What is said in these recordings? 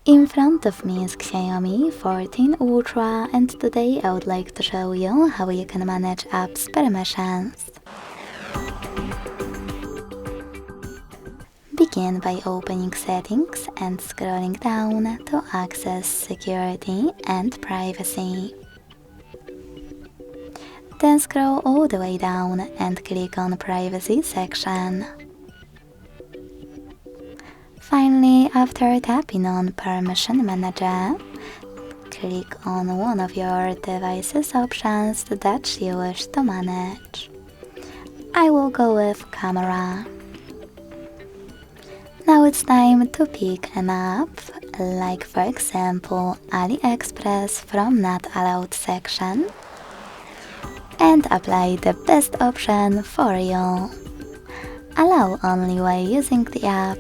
In front of me is Xiaomi 14 Ultra, and today I would like to show you how you can manage apps permissions. Begin by opening Settings and scrolling down to access Security and Privacy. Then scroll all the way down and click on Privacy section. Finally, after tapping on Permission Manager, click on one of your device's options that you wish to manage. I will go with Camera. Now it's time to pick an app, like for example AliExpress from Not Allowed section, and apply the best option for you. Allow only while using the app,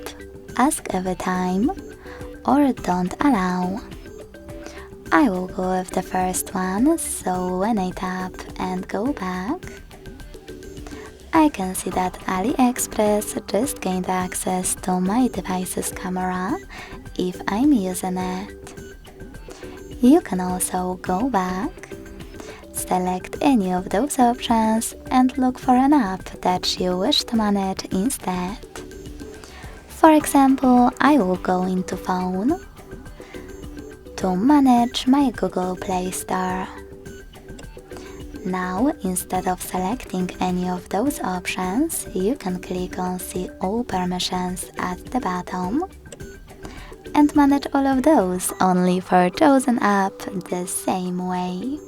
ask every time, or don't allow. I will go with the first one, so when I tap and go back, I can see that AliExpress just gained access to my device's camera if I'm using it. You can also go back, select any of those options and look for an app that you wish to manage instead. For example, I will go into Phone to manage my Google Play Store. Now, instead of selecting any of those options, you can click on See All Permissions at the bottom and manage all of those only for chosen app the same way.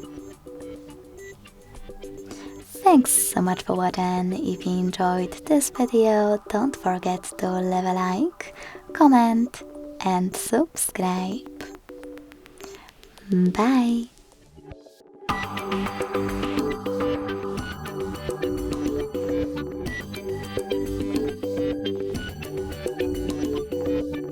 Thanks so much for watching. If you enjoyed this video, don't forget to leave a like, comment and subscribe. Bye!